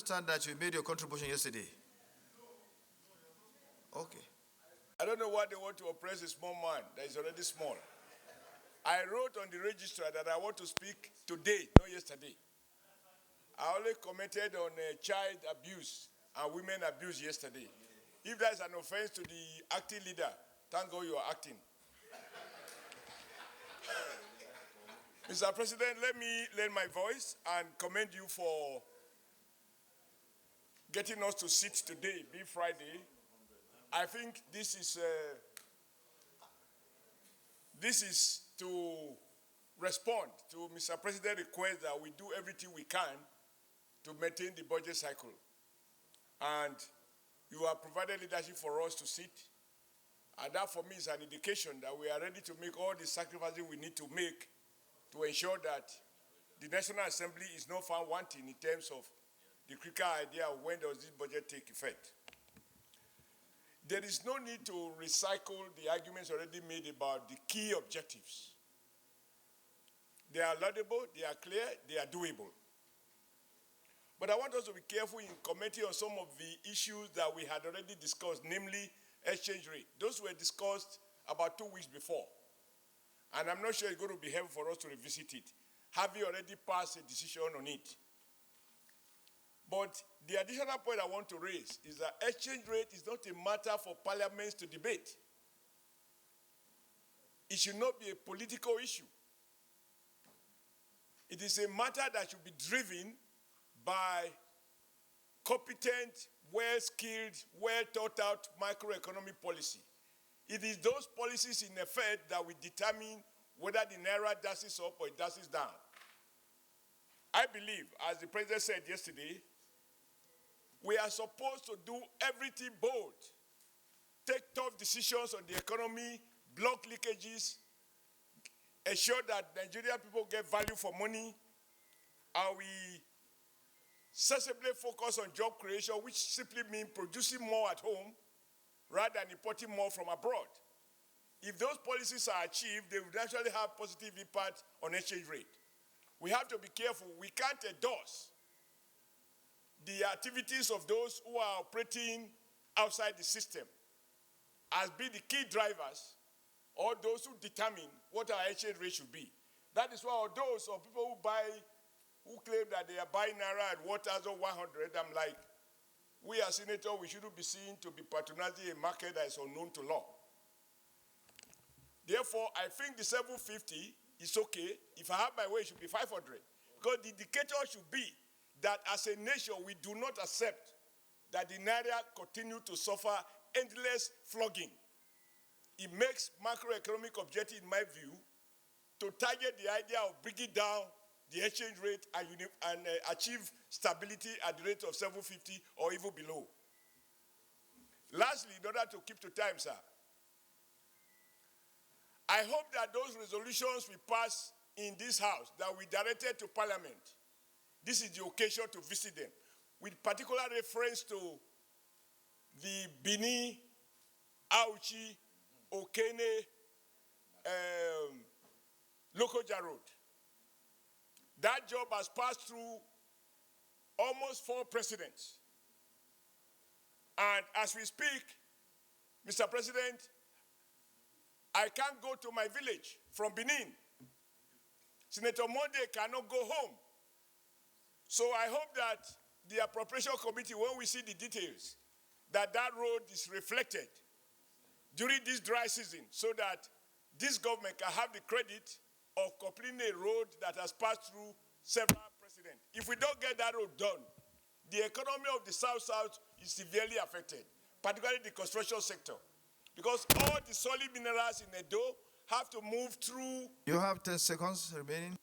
understand that you made your contribution yesterday. Okay. I don't know why they want to oppress a small man that is already small. I wrote on the register that I want to speak today, not yesterday. I only commented on child abuse and women abuse yesterday. If that is an offense to the acting leader, thank God you are acting. Mr. President, let me lend my voice and commend you for getting us to sit today, being Friday. I think this is to respond to Mr. President's request that we do everything we can to maintain the budget cycle. And you have provided leadership for us to sit. And that for me is an indication that we are ready to make all the sacrifices we need to make to ensure that the National Assembly is not found wanting in terms of the critical idea of when does this budget take effect. There is no need to recycle the arguments already made about the key objectives. They are laudable, they are clear, they are doable. But I want us to be careful in commenting on some of the issues that we had already discussed, namely exchange rate. Those were discussed about 2 weeks before. And I'm not sure it's going to be helpful for us to revisit it. Have you already passed a decision on it? But the additional point I want to raise is that exchange rate is not a matter for parliaments to debate. It should not be a political issue. It is a matter that should be driven by competent, well-skilled, well-thought-out macroeconomic policy. It is those policies in effect that will determine whether the Naira dashes up or it dashes down. I believe, as the President said yesterday, we are supposed to do everything bold, take tough decisions on the economy, block leakages, ensure that Nigerian people get value for money, and we sensibly focus on job creation, which simply means producing more at home rather than importing more from abroad. If those policies are achieved, they will naturally have positive impact on exchange rate. We have to be careful. We can't endorse the activities of those who are operating outside the system as being the key drivers or those who determine what our exchange rate should be. That is why those of people who claim that they are buying Naira at 1,100, I'm like, we as senators, we shouldn't be seen to be patronizing a market that is unknown to law. Therefore, I think the 750 is okay. If I have my way, it should be 500. Because the indicator should be that as a nation, we do not accept that the Naira continue to suffer endless flogging. It makes macroeconomic objective, in my view, to target the idea of bringing down the exchange rate and achieve stability at the rate of 750 or even below. Lastly, in order to keep to time, sir, I hope that those resolutions we pass in this house that we directed to Parliament, this is the occasion to visit them, with particular reference to the Bini, Auchi, Okene, Lokoja Road. That job has passed through almost 4 presidents. And as we speak, Mr. President, I can't go to my village from Benin. Senator Monde cannot go home. So I hope that the appropriation committee, when we see the details, that road is reflected during this dry season so that this government can have the credit of completing a road that has passed through several presidents. If we don't get that road done, the economy of the South-South is severely affected, particularly the construction sector. Because all the solid minerals in Edo have to move through. You have 10 seconds remaining.